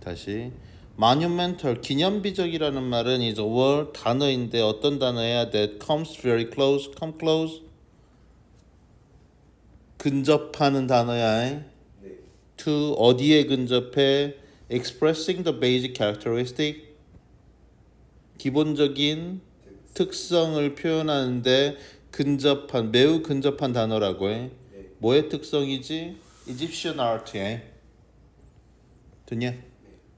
다시 monumental 기념비적이라는 말은 is a word 단어인데 어떤 단어야? that comes very close, come close 근접하는 단어야. to 어디에 근접해? expressing the basic characteristic 기본적인 특성을 표현하는데 근접한 매우 근접한 단어라고 해. 뭐의 특성이지? Egyptian art에. 됐냐?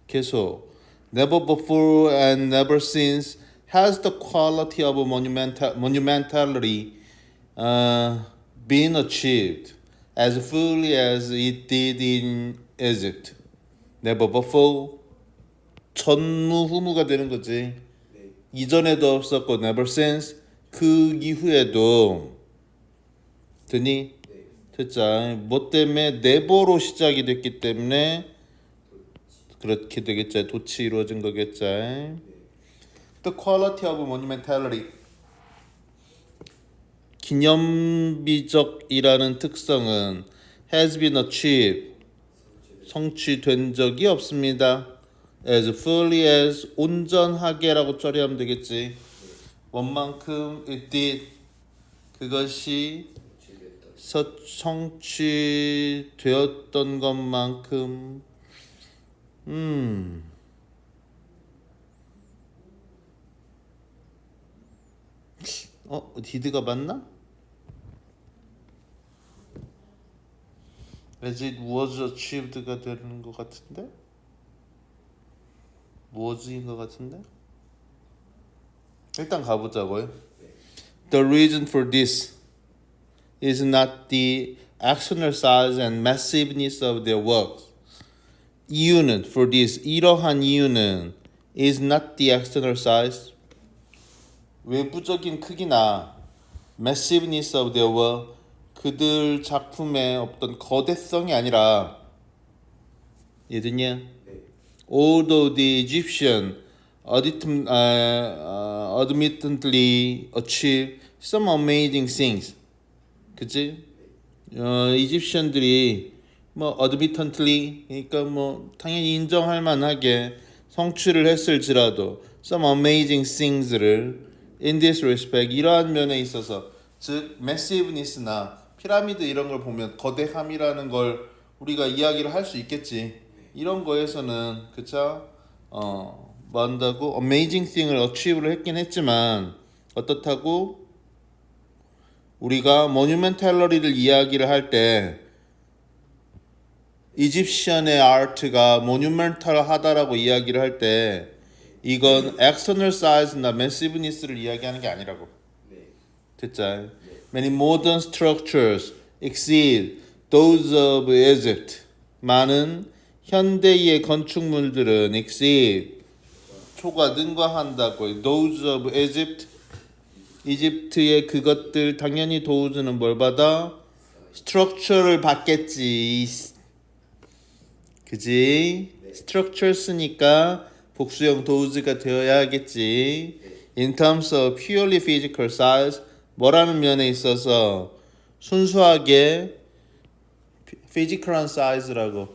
계속 never before and never since has the quality of monumentality been achieved as fully as it did in Egypt. never before 전무후무가 되는 거지. 이전에도 없었고 never since 그 이후에도 되니? 됐자. 뭐 때문에 never로 시작이 됐기 때문에 그렇게 되겠죠. 도치 이루어진 거겠죠. The quality of monumentality 기념비적이라는 특성은 has been achieved 성취된 적이 없습니다. as fully as 온전하게라고 처리하면 되겠지. 원만큼 it did 그것이 성취되었던 것만큼 did가 맞나? as it was achieved가 되는 것 같은데? was인 것 같은데? 일단 가보자고요. The reason for this is not the external size and massiveness of their works. 이유는 for this 이러한 이유는 is not the external size 외부적인 크기나 massiveness of their work 그들 작품의 어떤 거대성이 아니라 이해됐냐? Although the Egyptian admittedly achieved some amazing things, 그치? 이집션들이 뭐 admittedly 그러니까 뭐 당연히 인정할 만하게 성취를 했을지라도 some amazing things를 in this respect 이러한 면에 있어서 즉 massiveness나 피라미드 이런 걸 보면 거대함이라는 걸 우리가 이야기를 할 수 있겠지. 이런 거에서는 그쵸? 뭐 한다고 amazing thing을 achieve를 했긴 했지만 어떻다고 우리가 monumentality를 이야기를 할 때 이집션의 아트가 monumental하다라고 이야기를 할 때 이건 external size나 massiveness를 이야기하는 게 아니라고. 됐죠? Many modern structures exceed those of Egypt. 많은 현대의 건축물들은 exceed 초과 능가한다고. Those of Egypt 이집트의 그것들 당연히 도우즈는 뭘 받아? structure를 받겠지. 그지? structure 쓰니까 복수형 도우즈가 되어야 하겠지. In terms of purely physical size 뭐라는 면에 있어서 순수하게 physical한 size라고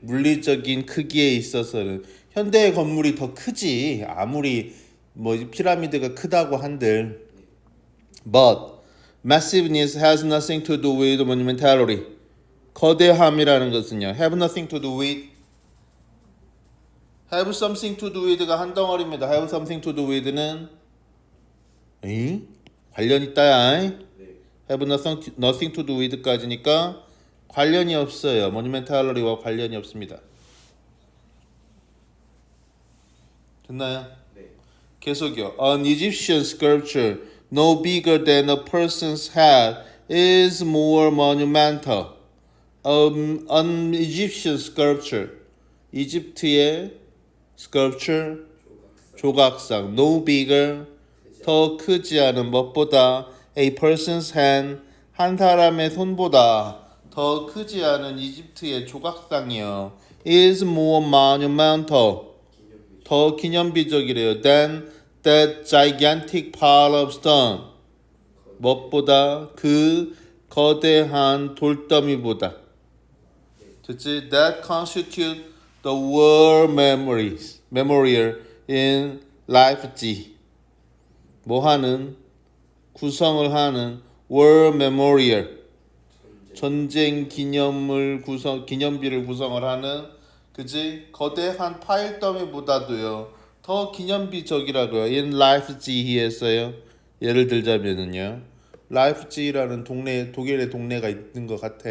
물리적인 크기에 있어서는 현대의 건물이 더 크지. 아무리 뭐 피라미드가 크다고 한들. But massiveness has nothing to do with monumentality. 거대함이라는 것은요. Have nothing to do with. Have something to do with가 한 덩어리입니다. Have something to do with는 관련 있다야. Have nothing to do with까지니까 관련이 없어요. monumentality와 관련이 없습니다. 됐나요? 계속요. An Egyptian sculpture no bigger than a person's head is more monumental. An Egyptian sculpture 이집트의 sculpture 조각상 no bigger 더 크지 않은 것보다 a person's hand 한 사람의 손보다 더 크지 않은 이집트의 조각상이요 is more monumental 더 기념비적이래요 than that gigantic pile of stone 무엇보다 그 거대한 돌더미보다 됐지? That constitute the war memorial in Leipzig. 뭐 하는? 구성을 하는 war memorial. 전쟁 기념비를 구성을 하는 그지 거대한 파일 더미보다도요 더 기념비적이라고요. in Leipzig 했어요. 예를 들자면은요 라이프치히라는 동네 독일의 동네가 있는 것 같아.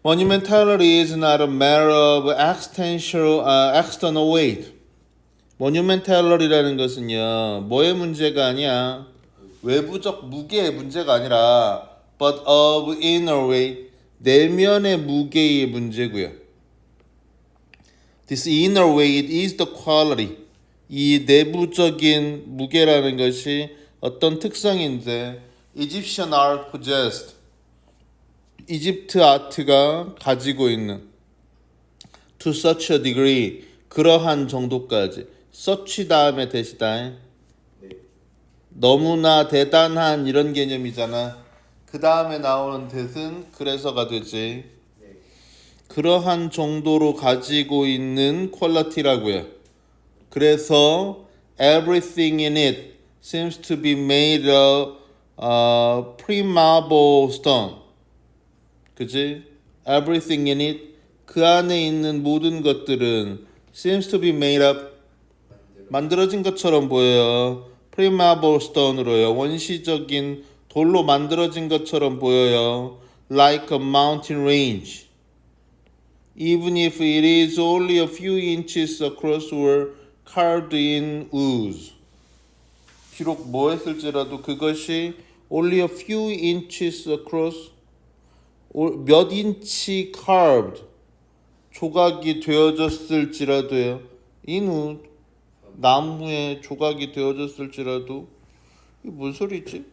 Monumentality is not a matter of external weight. Monumentality라는 것은요 뭐의 문제가 아니야. 외부적 무게의 문제가 아니라 but of inner weight. 내면의 무게의 문제고요. This inner weight is the quality. 이 내부적인 무게라는 것이 어떤 특성인데 Egyptian art possessed. 이집트 아트가 가지고 있는 to such a degree. 그러한 정도까지. such 다음에 대시다. 너무나 대단한 이런 개념이잖아. 그 다음에 나오는 대신 그래서가 되지. 그러한 정도로 가지고 있는 퀄리티라고요. 그래서 everything in it seems to be made of pre-marble stone. 그지? Everything in it 그 안에 있는 모든 것들은 seems to be made up 만들어진 것처럼 보여요. pre-marble stone으로요. 원시적인 돌로 만들어진 것처럼 보여요. Like a mountain range. Even if it is only a few inches across or carved in ooze. 비록 뭐 했을지라도 그것이 only a few inches across 몇 인치 carved 조각이 되어졌을지라도요. in wood 나무에 조각이 되어졌을지라도 이게 뭔 소리지?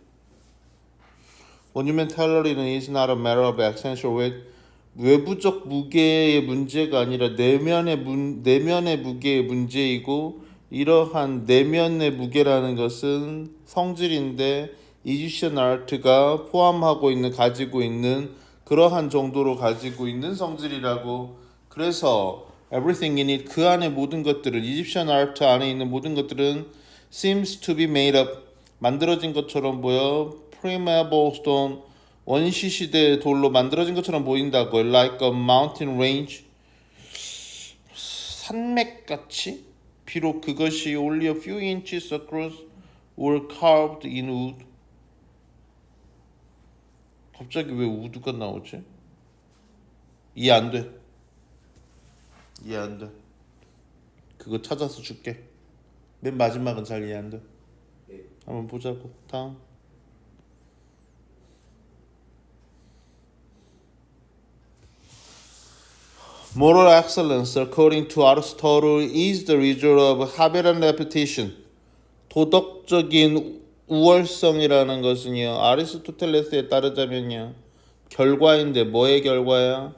Monumentality는 is not a matter of essential weight. 외부적 무게의 문제가 아니라 내면의 무게의 문제이고 이러한 내면의 무게라는 것은 성질인데 이집션 아트가 포함하고 있는 가지고 있는 그러한 정도로 가지고 있는 성질이라고. 그래서 everything in it 그 안에 모든 것들은 이집션 아트 안에 있는 모든 것들은 seems to be made up 만들어진 것처럼 보여. pre-marble stone 원시 시대의 돌로 만들어진 것처럼 보인다고. Like a mountain range 산맥같이 비록 그것이 only a few inches across or carved in wood. 갑자기 왜 우드가 나오지? 이해 안 돼. 이해 안 돼. 그거 찾아서 줄게. 맨 마지막은 잘 이해 안 돼. 한번 보자고. 다음. Moral excellence, according to Aristotle, is the result of habit and repetition. 도덕적인 우월성이라는 것은요, 아리스토텔레스에 따르자면요, 결과인데 뭐의 결과야?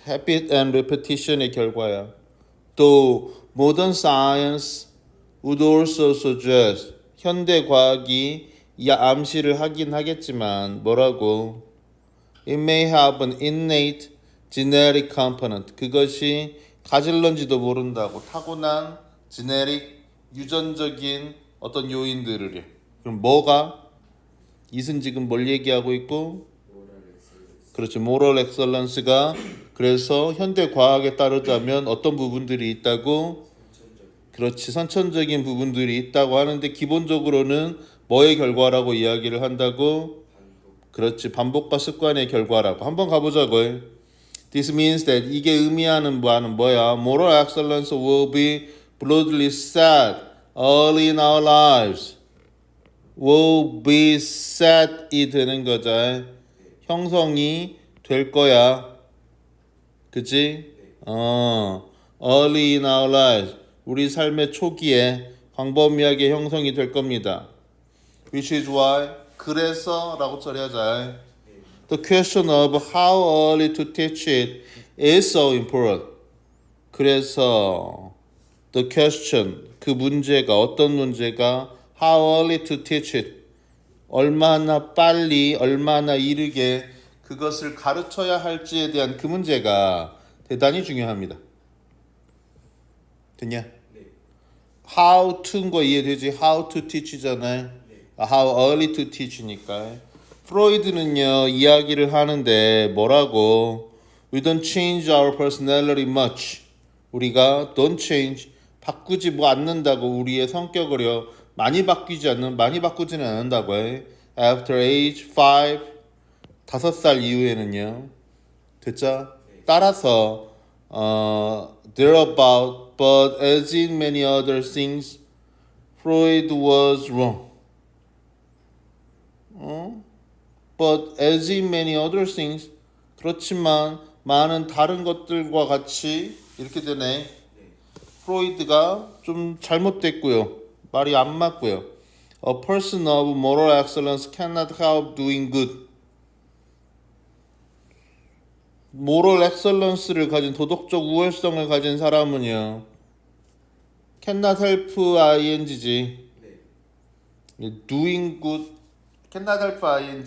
Habit and repetition의 결과야. 또 modern science would also suggest 현대 과학이 이 암시를 하긴 하겠지만 뭐라고? It may have an innate genetic component. 그것이 가질런지도 모른다고. 타고난 genetic 유전적인 어떤 요인들을요. 그럼 뭐가? 이승 지금 뭘 얘기하고 있고? 그렇죠. moral excellence가 그래서 현대 과학에 따르자면 어떤 부분들이 있다고? 그렇지. 선천적인 부분들이 있다고 하는데 기본적으로는 뭐의 결과라고 이야기를 한다고? 그렇지. 반복과 습관의 결과라고. 한번 가보자고요. This means that 이게 의미하는 바는 뭐야? Moral excellence will be broadly set early in our lives. Will be set이 되는 거죠. 형성이 될 거야. 그치? Early in our lives. 우리 삶의 초기에 광범위하게 형성이 될 겁니다. Which is why 그래서 라고 처리하자. The question of how early to teach it is so important. 그래서 the question 그 문제가 어떤 문제가 how early to teach it 얼마나 빨리 얼마나 이르게 그것을 가르쳐야 할지에 대한 그 문제가 대단히 중요합니다. 됐냐? 네. How to인 거 이해되지? How to teach잖아요. 네. How early to teach니까. 프로이드는요 이야기를 하는데 뭐라고? We don't change our personality much. 우리가 don't change 바꾸지 뭐 않는다고 우리의 성격을요 많이 바꾸지는 않는다고 해. After age 5 5살 이후에는요. 됐죠? 따라서 they're about but as in many other things Freud was wrong. But as in many other things 그렇지만 많은 다른 것들과 같이 이렇게 되네. 프로이드가 좀 잘못됐고요. 말이 안 맞고요. A person of moral excellence cannot help doing good. moral excellence를 가진 도덕적 우월성을 가진 사람은요. cannot help ing지. doing good cannot help ing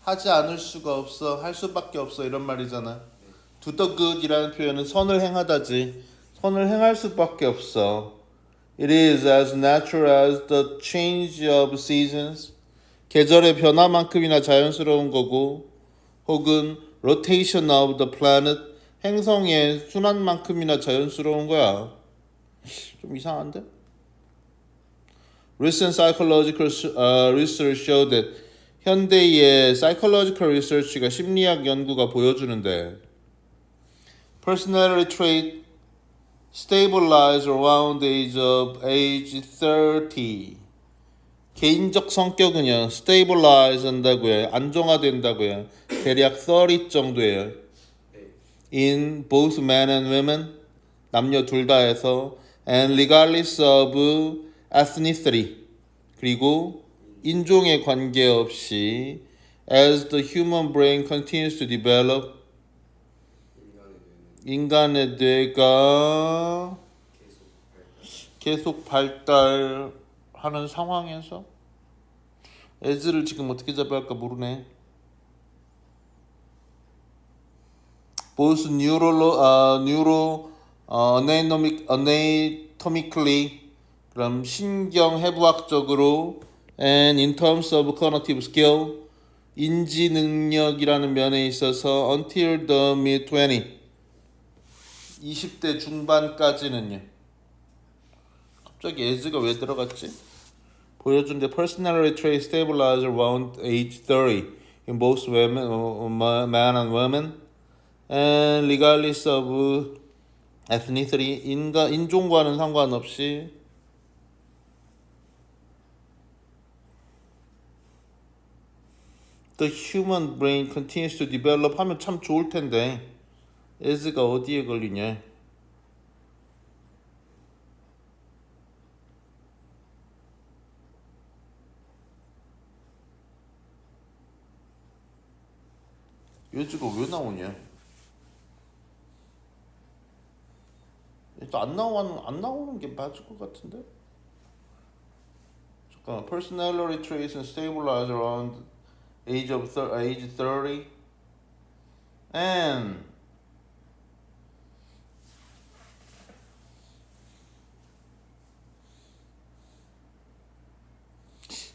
하지 않을 수가 없어. 할 수밖에 없어. 이런 말이잖아. do the good이라는 표현은 선을 행하다지. 선을 행할 수밖에 없어. It is as natural as the change of seasons. 계절의 변화만큼이나 자연스러운 거고 혹은 rotation of the planet. 행성의 순환만큼이나 자연스러운 거야. 좀 이상한데? Recent psychological research showed that 현대의 psychological research가 심리학 연구가 보여주는데 personality trait stabilize around the age 30. 개인적 성격은요 stabilize 한다고요. 안정화된다고요. 대략 30 정도예요. In both men and women 남녀 둘 다에서 and regardless of ethnicity 그리고 인종에 관계없이 as the human brain continues to develop 인간의 뇌가 계속 발달하는 상황에서 as를 지금 어떻게 잡아야 할까 모르네. both anatomically 그럼 신경해부학적으로 and in terms of cognitive skill 인지 능력이라는 면에 있어서 until the mid-20 20대 중반까지는요. 갑자기 as가 왜 들어갔지? 보여준데 personality trait stabilize around age 30 in both women, men and women and regardless of ethnicity 인종과는 상관없이 The human brain continues to develop 하면 참 좋을 텐데 as가 어디에 걸리냐? as가 왜 나오냐? 일단 안 나오는 게 맞을 것 같은데? 잠깐만. Personality traits and stabilize around age 30 and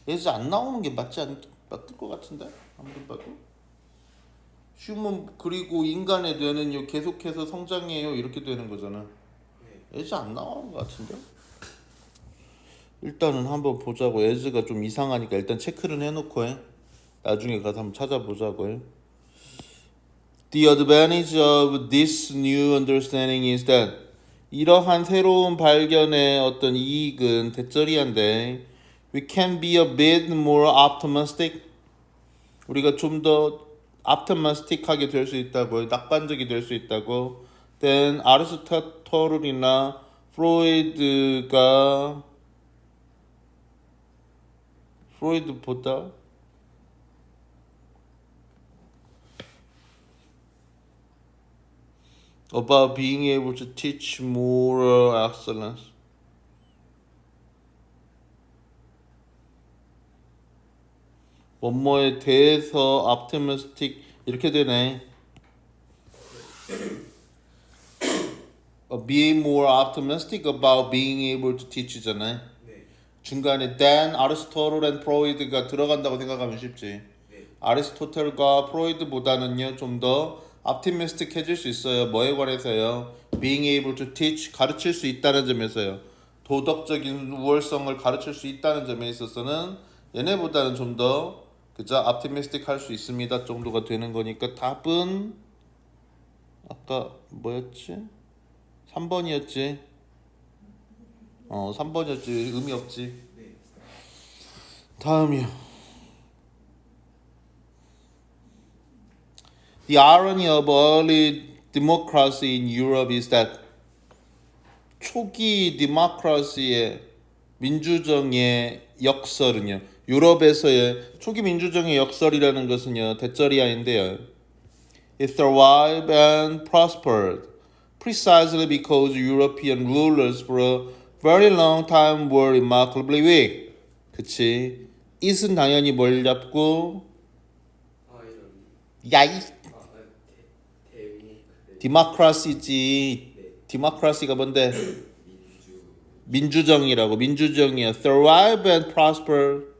as 안 나오는 게 맞을 것 같은데? 아무리 봐도 휴먼 그리고 인간의 뇌는요 계속해서 성장해요 이렇게 되는 거잖아. as 안 나오는 것 같은데? 일단은 한번 보자고. as가 좀 이상하니까 일단 체크를 해놓고 해. 나중에 가서 한번 찾아보자고 해. The advantage of this new understanding is that 이러한 새로운 발견의 어떤 이익은 대쩌리한데 we can be a bit more optimistic. 우리가 좀 더 optimistic하게 될 수 있다고 낙관적이 될 수 있다고 then 아리스토텔이나 프로이드보다 about being able to teach moral excellence. 뭐뭐에 대해서 optimistic 이렇게 되네. be more optimistic about being able to teach잖아요. 네. 중간에 then Aristotle and Freud가 들어간다고 생각하면 쉽지. 네. 아리스토텔과 프로이드보다는요 좀 더 optimistic해질 수 있어요. 뭐에 관해서요? Being able to teach 가르칠 수 있다는 점에서요. 도덕적인 우월성을 가르칠 수 있다는 점에 있어서는 얘네보다는 좀 더 그저 optimistic 할 수 있습니다 정도가 되는 거니까 답은 아까 뭐였지? 3번이었지. 3번이었지. 의미 없지. 네. 다음이요. The irony of early democracy in Europe is that 초기 디모크라시의 민주정의 역설은요. 유럽에서의 초기 민주정의 역설이라는 것은요. 대쩌리아인데요. It thrived and prospered precisely because European rulers for a very long time were remarkably weak. 그치? it은 당연히 뭘 잡고 이런 야이 대국 디모크라시지. 네. 디모크라시가 뭔데? 민주 민주정이라고. 민주정이야. Thrive and prosper.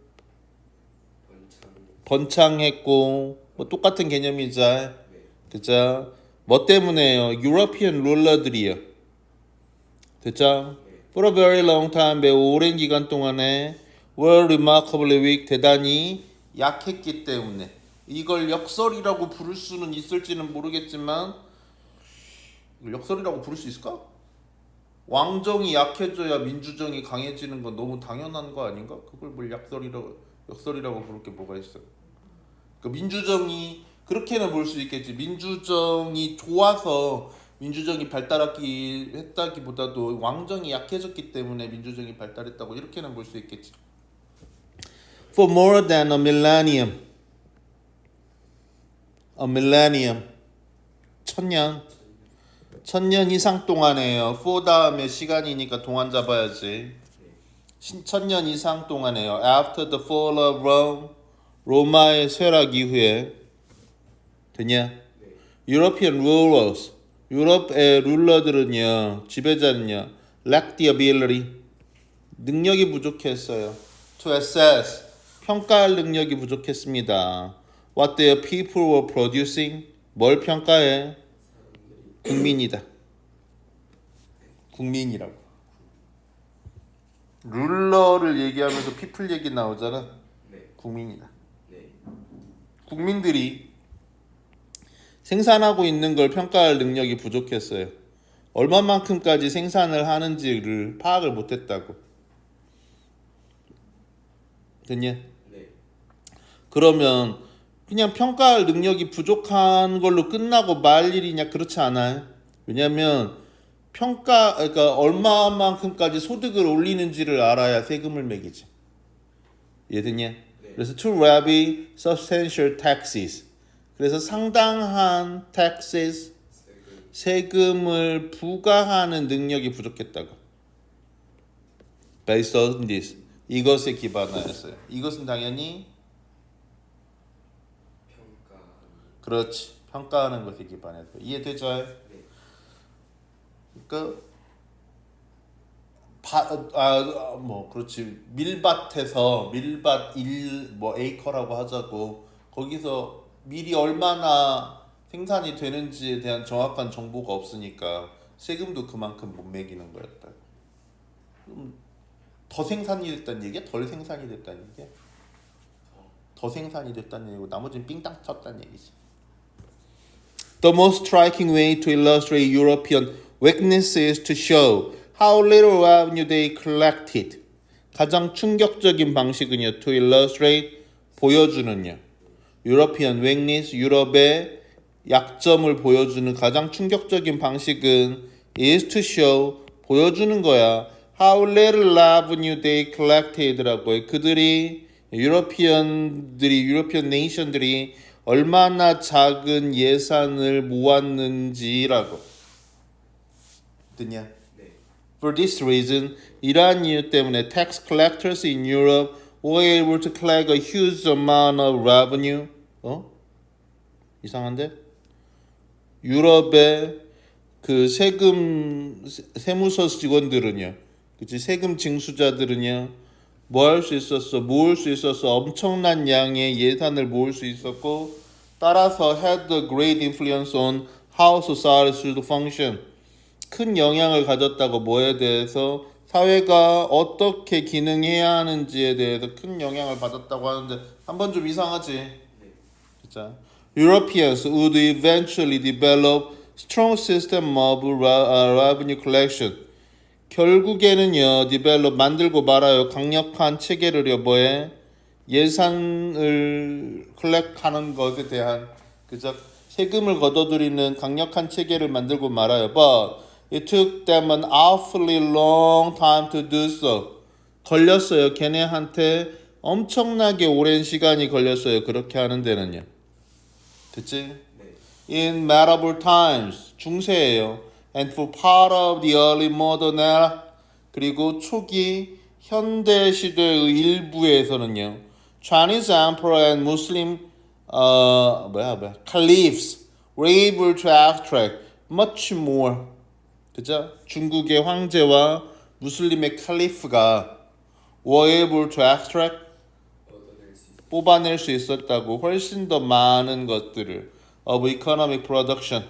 번창했고 뭐 똑같은 개념이죠. 네. 그죠? 뭐 때문에요? 유러피언 룰러들이요. 됐죠? 네. For a very long time, 매우 오랜 기간 동안에 were remarkably weak, 대단히 약했기 때문에 이걸 역설이라고 부를 수는 있을지는 모르겠지만 이걸 역설이라고 부를 수 있을까? 왕정이 약해져야 민주정이 강해지는 건 너무 당연한 거 아닌가? 그걸 뭘 역설이라고 부를 게 뭐가 있어? 그 민주정이 그렇게는 볼 수 있겠지. 민주정이 좋아서 민주정이 발달했다기보다도 왕정이 약해졌기 때문에 민주정이 발달했다고 이렇게는 볼 수 있겠지. For more than a millennium, 천년 이상 동안에요. for 다음에 시간이니까 동안 잡아야지. 천년 이상 동안에요. After the fall of Rome, 로마의 쇠락 이후에 되냐? European rulers, 유럽의 룰러들은요, 지배자는요, lacked the ability, 능력이 부족했어요. To assess, 평가할 능력이 부족했습니다. What their people were producing, 뭘 평가해? 국민이다. 국민이라고. 룰러를 얘기하면서 people 얘기 나오잖아. 네. 국민이다. 네. 국민들이 생산하고 있는 걸 평가할 능력이 부족했어요. 얼마만큼까지 생산을 하는지를 파악을 못했다고. 됐냐? 네. 그러면 그냥 평가할 능력이 부족한 걸로 끝나고 말 일이냐? 그렇지 않아요. 왜냐하면 그러니까 얼마만큼까지 소득을 올리는지를 알아야 세금을 매기지. 이해됐냐? 네. 그래서 to levy substantial taxes. 그래서 상당한 taxes, 세금을 부과하는 능력이 부족했다고. Based on this. 이것에 기반하였어요. 이것은 당연히 그렇지. 평가하는 것에 기반해서. 이해되죠? 네. 그러니까 그렇지. 밀밭에서 밀밭 1에이커라고 하자고. 거기서 밀이 얼마나 생산이 되는지에 대한 정확한 정보가 없으니까 세금도 그만큼 못 매기는 거였다. 더 생산이 됐다는 얘기야? 덜 생산이 됐다는 얘기야? 더 생산이 됐다는 얘기고 나머지는 삥땅 쳤다는 얘기지. The most striking way to illustrate European weakness is to show how little revenue they collected. 가장 충격적인 방식은요. To illustrate, 보여주는요. European weakness, 유럽의 약점을 보여주는 가장 충격적인 방식은 is to show, 보여주는 거야. How little revenue they collected라고 해. 그들이 유러피언 네이션들이 얼마나 작은 예산을 모았는지라고. 듣냐? 네. For this reason, 이러한 이유 때문에 tax collectors in Europe were able to collect a huge amount of revenue. 이상한데? 유럽의 그 세무서 직원들은요, 그치? 세금 징수자들은요, 뭐 할 수 있었어? 모을 수 있었어. 엄청난 양의 예산을 모을 수 있었고, 따라서 had a great influence on how society should function. 큰 영향을 가졌다고 뭐에 대해서 사회가 어떻게 기능해야 하는지에 대해서 큰 영향을 받았다고 하는데 한번 좀 이상하지? 진짜. Europeans would eventually develop strong system of revenue collection. 결국에는요, develop 만들고 말아요. 강력한 체계를요, 뭐에 예산을 컬렉하는 것에 대한 그저 세금을 걷어들이는 강력한 체계를 만들고 말아요. But it took them an awfully long time to do so. 걸렸어요. 걔네한테 엄청나게 오랜 시간이 걸렸어요. 그렇게 하는 데는요. 됐지? In medieval times, 중세예요. And for part of the early modern era, 그리고 초기 현대 시대의 일부에서는요. Chinese emperor and Muslim caliphs were able to extract much more. 그죠? 중국의 황제와 무슬림의 칼리프가 were able to extract 뽑아낼 수 있었다고 훨씬 더 많은 것들을 of economic production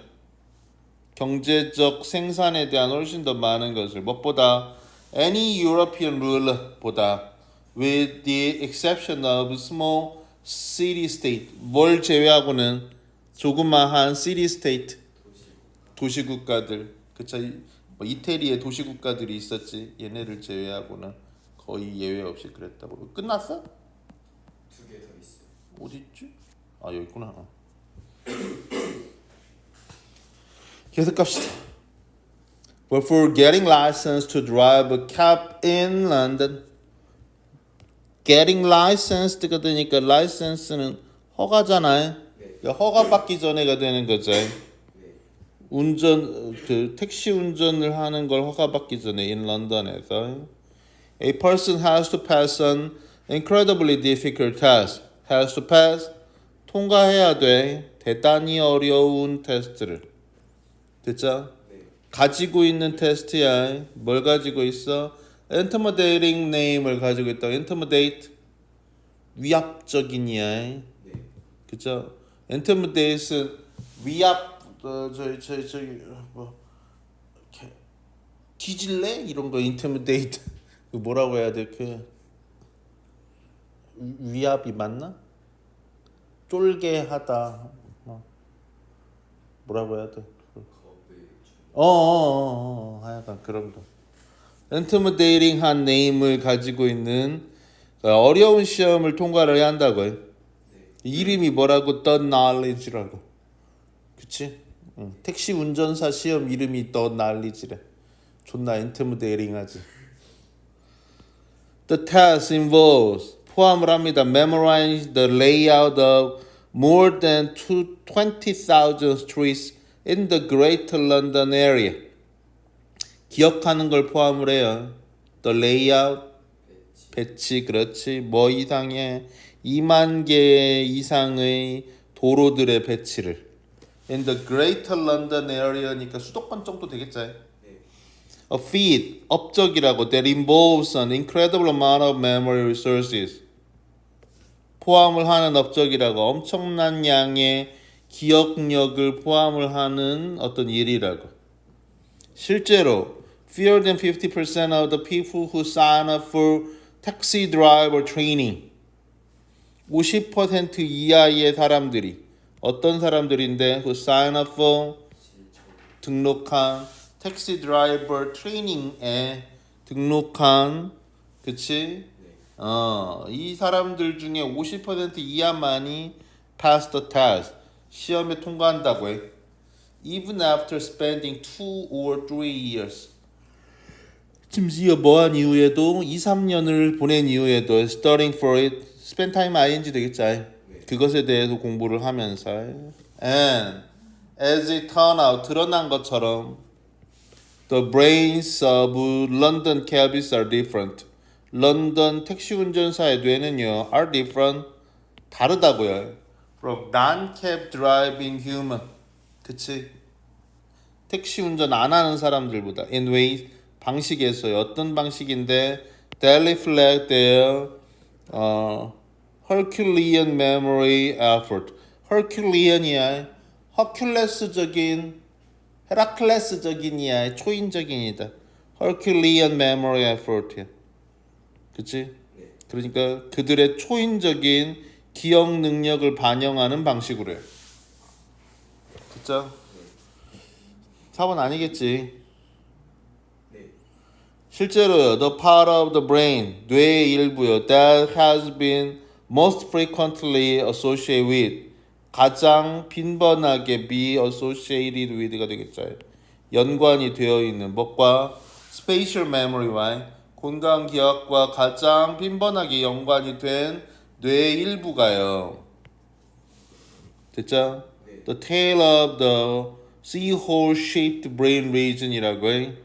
경제적 생산에 대한 훨씬 더 많은 것을 무엇보다 any European ruler보다 with the exception of small city-state 뭘 제외하고는 조그마한 city-state 도시국가들 그쵸 뭐 이태리에 도시국가들이 있었지 얘네를 제외하고는 거의 예외 없이 그랬다고 끝났어? 2개 더 있어요. 어디 있지? 아 여기 있구나. 계속 갑시다. But for getting license to drive a cab in London, getting licensed가 되니까 license는 허가잖아요. 네. 허가 받기 전에가 되는 거죠. 네. 운전 그 택시 운전을 하는 걸 허가 받기 전에 in London에서 a person has to pass an incredibly difficult test. has to pass 통과해야 돼. 대단히 어려운 테스트를. 됐죠? 네. 가지고 있는 테스트야. 뭘 가지고 있어? intimidating name을 가지고 있다. intimidate 위압적인 이야. 네. 그죠? intimidation 위압 뭐 뒤질래 이런 거 intimidate 그 뭐라고 해야 돼? 그 위압이 맞나? 쫄게 하다 뭐라고 해야 돼? 하여간 그런 거. intimidating한 네임을 가지고 있는 어려운 시험을 통과를 해야 한다고요. 네. 이름이 뭐라고? The Knowledge라고. 그치? 택시 운전사 시험 이름이 The Knowledge래. 존나 intimidating하지. The test involves 포함을 합니다. Memorize the layout of more than 20,000 streets in the Greater London area. 기억하는 걸 포함을 해요. The layout, 배치, 그렇지. 뭐 이상의 2만 개 이상의 도로들의 배치를. In the Greater London area니까 수도권 정도 되겠지. A feat, 업적이라고 that involves an incredible amount of memory resources. 포함을 하는 업적이라고 엄청난 양의 기억력을 포함을 하는 어떤 일이라고. 실제로 fewer than 50% of the people who sign up for taxi driver training 50% 이하의 사람들이 어떤 사람들인데 who sign up for 등록한 택시 드라이버 트레이닝에 등록한 그치? 이 사람들 중에 50% 이하만이 pass the test 시험에 통과한다고 해. Even after spending 2 or 3 years 심지어 뭐한 이후에도 2, 3년을 보낸 이후에도 studying for it spend time ing 되겠지. 그것에 대해서 공부를 하면서 and as it turned out 드러난 것처럼 the brains of London cabbies are different. 런던 택시 운전사의 뇌는요 are different 다르다고요. From non-cab driving human. 그치? 택시 운전 안 하는 사람들보다 in ways 방식에서요. 어떤 방식인데 that reflect their Herculean memory effort. Herculean이야. 허큘레스적인 헤라클레스적인이야. 초인적인이다. Herculean memory effort. 그치? 네. 그러니까 그들의 초인적인 기억 능력을 반영하는 방식으로 해요. 그쵸? 4번 아니겠지. 네. 실제로요. The part of the brain, 뇌의 일부요. That has been most frequently associated with, 가장 빈번하게 be associated with가 되겠죠. 연관이 되어 있는 뭐과 spatial memory와 공간 기억과 가장 빈번하게 연관이 된 뇌의 일부가요. 됐죠? 네. The tail of the seahorse-shaped brain region이라고 해.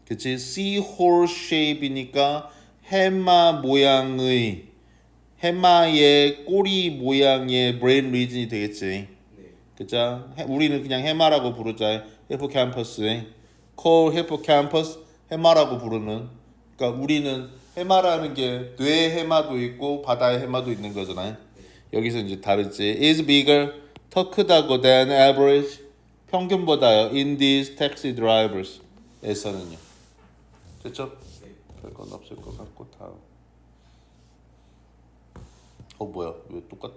그치? seahorse-shape이니까 해마 모양의 해마의 꼬리 모양의 brain region이 되겠지. 네. 그죠? 우리는 그냥 해마라고 부르자. hippocampus에 core hippocampus 해마라고 부르는. 그러니까 우리는 해마라는 게 뇌의 해마도 있고 바다의 해마도 있는 거잖아요. 여기서 이제 다르지. is bigger 더 크다고 than average 평균보다요. in these taxi drivers 에서는요. 됐죠? 네. 별건 없을 것 같고 다음. 뭐야? 왜 똑같아?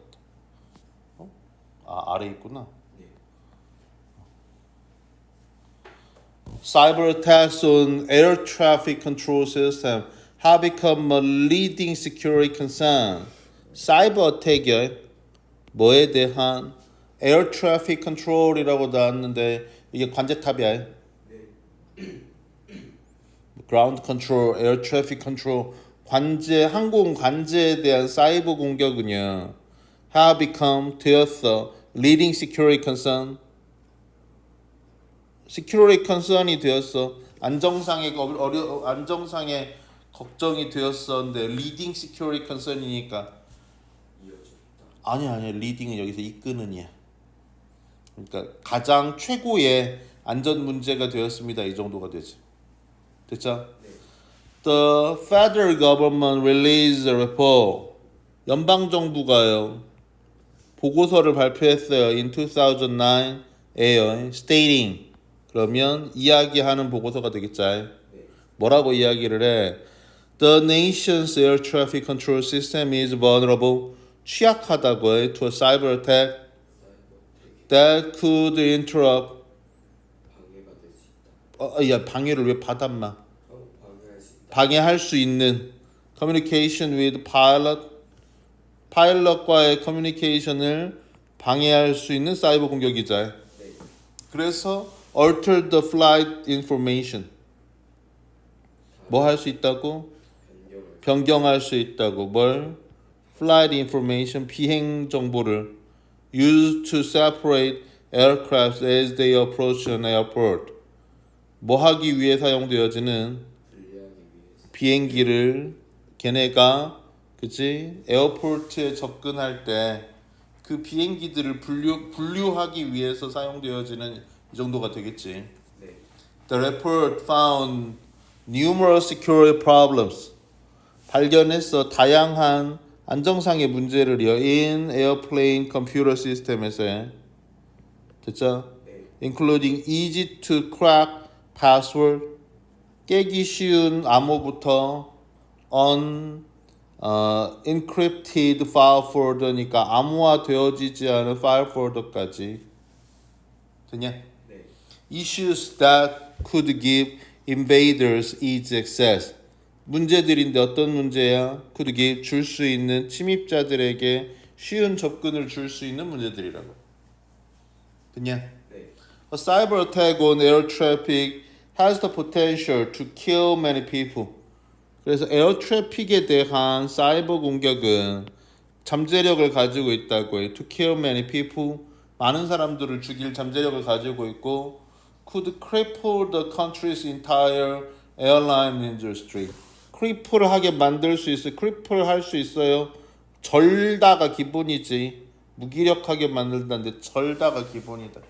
아래 있구나. 네. Cyber attacks on air traffic control system have become a leading security concern. 사이버 어택이요. 뭐에 대한 air traffic control이라고 나왔는데 이게 관제탑이야. 네. ground control, air traffic control, 관제, 항공 관제에 대한 사이버 공격은요. have become 되었어. leading security concern. security concern이 되었어. 안정상의 걱정이 되었었는데 leading security concern이니까 이어졌다. 아니야. leading은 여기서 이끄는이야. 그러니까 가장 최고의 안전 문제가 되었습니다. 이 정도가 되지. 됐죠? 네. The federal government released a report. 연방 정부가요. 보고서를 발표했어요. in 2009에요. stating. 그러면 이야기하는 보고서가 되겠죠. 네. 뭐라고 이야기를 해? The nation's air traffic control system is vulnerable. 취약하다고 해. to a cyber attack that could interrupt. 방해가 될 수 있다. 야 방해를 왜 받았마? 방해할 수 있다. 방해할 수 있는 communication with pilot, 파일럿과의 커뮤니케이션을 방해할 수 있는 사이버 공격이죠. 네. 그래서 alter the flight information. 뭐 할 수 있다고? 변경할 수 있다고. 뭘? flight information, 비행 정보를 used to separate aircraft as they approach an airport. 뭐 하기 위해 사용되어지는 분리하기 위해서. 비행기를 걔네가 그치 에어포트에 접근할 때 그 비행기들을 분류하기 위해서 사용되어지는 이 정도가 되겠지. 네. The report found numerous security problems. 발견했어 다양한 안정상의 문제를요. in airplane computer system에서 됐죠? 네. including easy to crack password, 깨기 쉬운 암호부터 encrypted file folder니까 암호화되어지지 않은 파일 폴더까지. 됐냐? 네. Issues that could give invaders easy access. 문제들인데 어떤 문제야? could give 줄 수 있는 침입자들에게 쉬운 접근을 줄 수 있는 문제들이라고. 됐냐? 네. A cyber attack on air traffic has the potential to kill many people. 그래서 에어 트래픽에 대한 사이버 공격은 잠재력을 가지고 있다고 해요. To kill many people. 많은 사람들을 죽일 잠재력을 가지고 있고 could cripple the country's entire airline industry. 크리플을 하게 만들 수 있어요. 크리플 할 수 있어요. 절다가 기본이지. 무기력하게 만든다는데 절다가 기본이다.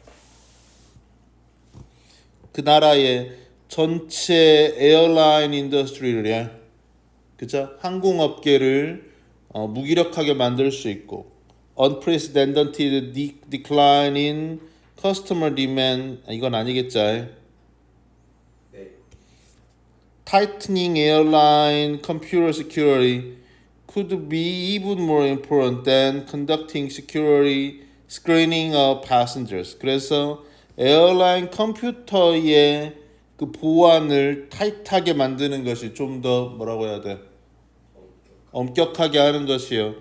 그 나라의 전체 에어라인 인더스트리를 해. 그죠? 항공업계를 무기력하게 만들 수 있고 unprecedented decline in customer demand 이건 아니겠죠? 네. Tightening airline computer security could be even more important than conducting security screening of passengers. 그래서 에어라인 컴퓨터의 그 보안을 타이트하게 만드는 것이 좀 더 뭐라고 해야 돼? 엄격하게 하는 것이요.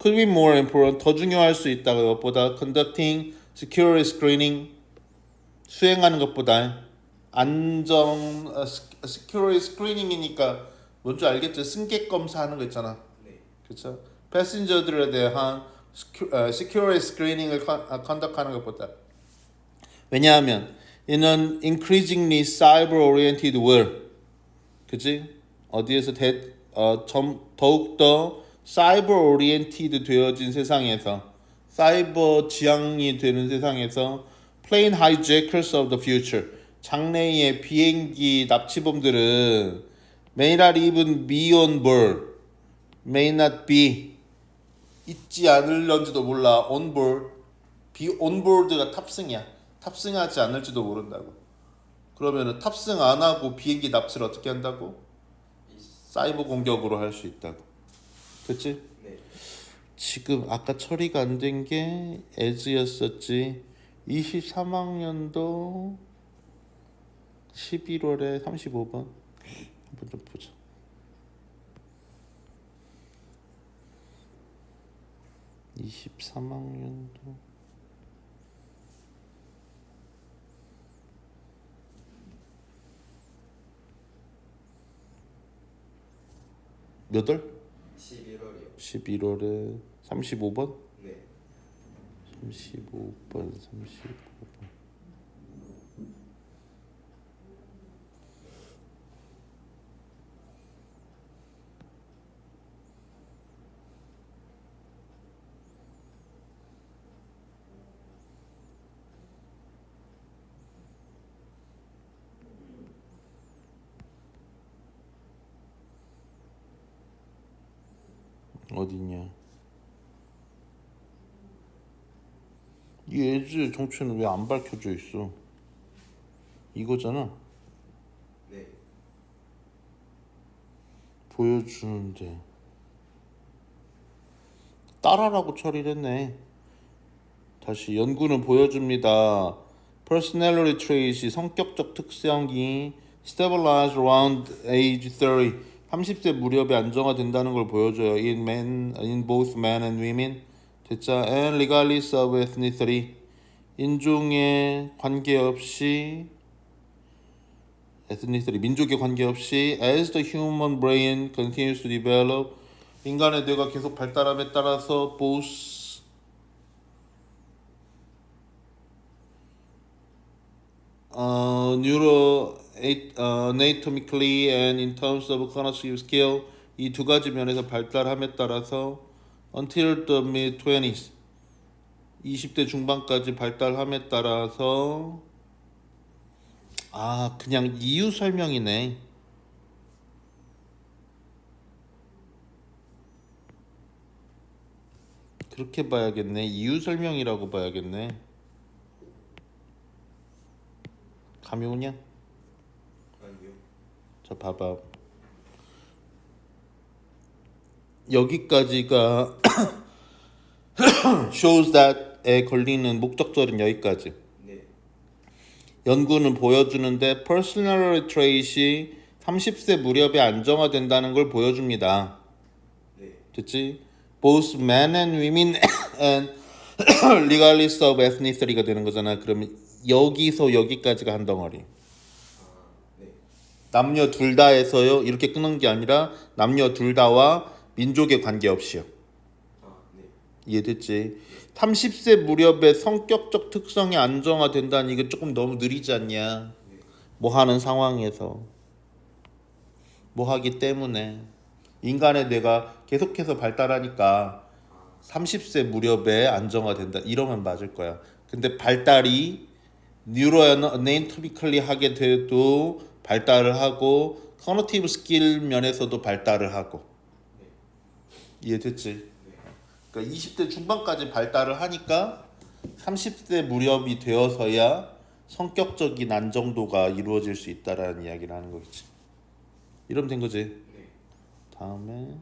Could be more important. 더 중요할 수 있다. 그것보다 conducting security screening 수행하는 것보다 안정 security screening이니까 뭔지 알겠죠? 승객 검사하는 거 있잖아. 네. 그렇죠? 패신저들에 대한 security screening을 conduct하는 것보다 왜냐하면 in an increasingly cyber-oriented world 그치? 어디에서 더욱더 cyber-oriented 되어진 세상에서 사이버 지향이 되는 세상에서 plane hijackers of the future 장래의 비행기 납치범들은 may not even be on board may not be 있지 않을런지도 몰라 on board on board가 탑승이야 탑승하지 않을지도 모른다고 그러면은 탑승 안 하고 비행기 납치를 어떻게 한다고? 사이버 공격으로 할 수 있다고 그치? 네. 지금 아까 처리가 안 된 게 as였었지 23학년도 11월에 35번 한번 좀 보자 (23학년도) 몇 월? 11월이요. 11월에 35번? 네. 35번 어디냐? 이 에즈 정체는 왜 안 밝혀져 있어? 이거잖아. 네. 보여주는데 따라라고 처리를 했네. 다시 연구는 보여줍니다. Personality trait이 성격적 특성이 stabilize around age 30. 30세 무렵에 안정화된다는 걸 보여줘요. in both men and women. 됐죠? And regardless of ethnicity. 인종에 관계없이 ethnicity 민족에 관계없이 as the human brain continues to develop 인간의 뇌가 계속 발달함에 따라서 both anatomically and in terms of cognitive skill 이 두 가지 면에서 발달함에 따라서 until the mid-20s 20대 중반까지 발달함에 따라서 그냥 이유 설명이네. 그렇게 봐야겠네. 이유 설명이라고 봐야겠네. 감이 오냐? 아니요. 자 봐봐. 여기까지가 shows that에 걸리는 목적절은 여기까지. 네. 연구는 보여주는데 personality trait이 30세 무렵에 안정화된다는 걸 보여줍니다. 네. 됐지? Both men and women and regardless of ethnicity가 되는 거잖아. 그러면 여기서 여기까지가 한 덩어리. 네. 남녀 둘 다에서요. 이렇게 끊는 게 아니라 남녀 둘 다와 민족에 관계없이요. 네. 이해됐지? 30세 무렵에 성격적 특성이 안정화된다는 이거 조금 너무 느리지 않냐? 네. 뭐 하는 상황에서 뭐 하기 때문에 인간의 뇌가 계속해서 발달하니까 30세 무렵에 안정화된다. 이러면 맞을 거야. 근데 발달이 뉴로 애나토미컬리 하게 돼도 발달을 하고 커너티브 스킬 면에서도 발달을 하고. 이해됐지? 그러니까 20대 중반까지 발달을 하니까 30대 무렵이 되어서야 성격적인 안정도가 이루어질 수 있다라는 이야기를 하는 거겠지. 이러면 된 거지. 네. 다음에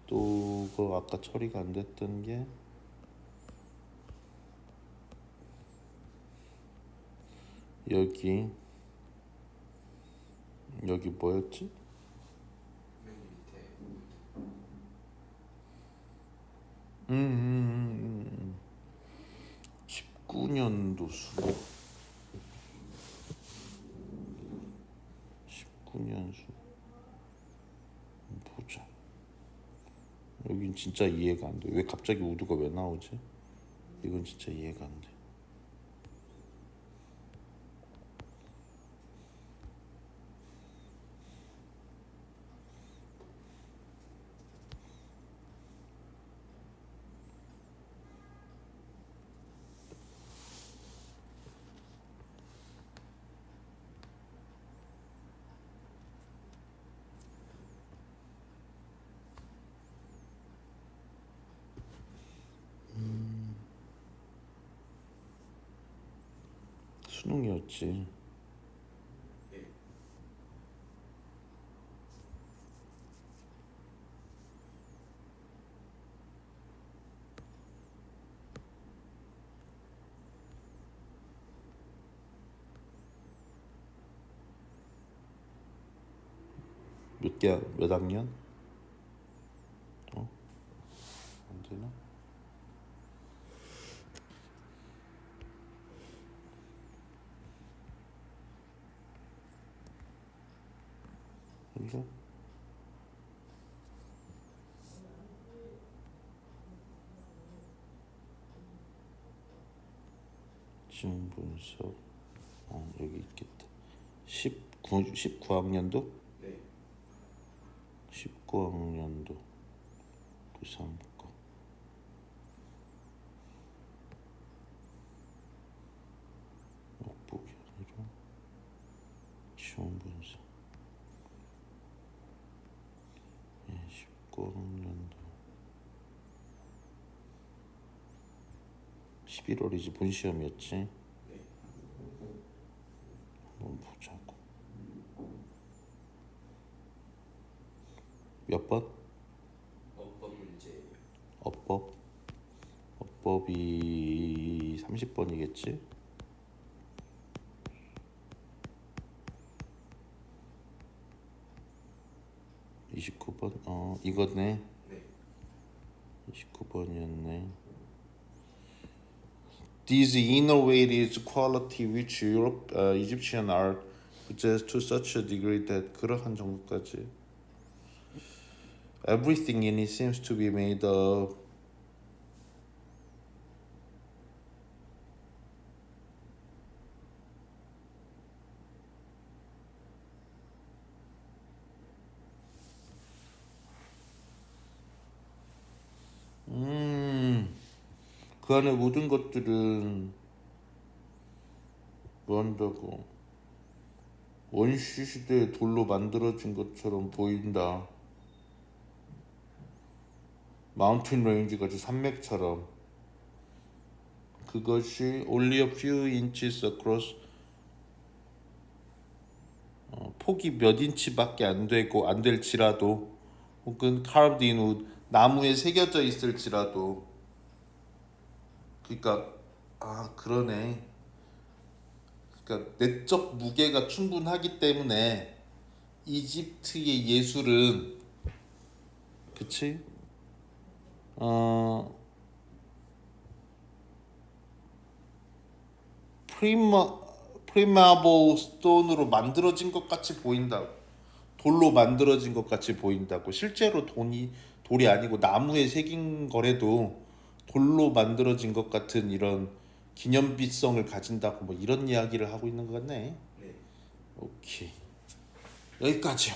또 그 아까 처리가 안 됐던 게 여기 뭐였지? 맨 밑에 19년도 수능 19년 수 보자. 여긴 진짜 이해가 안 돼. 왜 갑자기 우드가 왜 나오지? 이건 진짜 이해가 안 돼. 수능이었지. 네. 몇 학년? 안 되나? 이거? 지문 분석. 여기 있겠다. 19학년도? 네. 19학년도 고3과 목복이 아니라 지원 분석. 19학년도 11월이지. 본시험이었지. 네. 한번 보자고. 몇 번? 어법 문제예요. 어법이 30번이겠지? 이거네. 네. 29번이었네. These innovative quality which Egyptian art possess to such a degree that 그러한 정도까지 everything in it seems to be made of 그 안에 모든 것들은 뭐 한다고 원시 시대의 돌로 만들어진 것처럼 보인다. 마운틴 레인지 같이 산맥처럼. 그것이 only a few inches across 폭이 몇 인치밖에 안 되고 안 될지라도 혹은 carved in wood 나무에 새겨져 있을지라도 그러니까 그러네. 그러니까 내적 무게가 충분하기 때문에 이집트의 예술은 그치? 프리마보 스톤으로 만들어진 것 같이 보인다고. 돌로 만들어진 것 같이 보인다고. 실제로 돌이 아니고 나무에 새긴 거래도 돌로 만들어진 것 같은 이런 기념비성을 가진다고 뭐 이런 이야기를 하고 있는 것 같네. 네. 오케이. 여기까지요.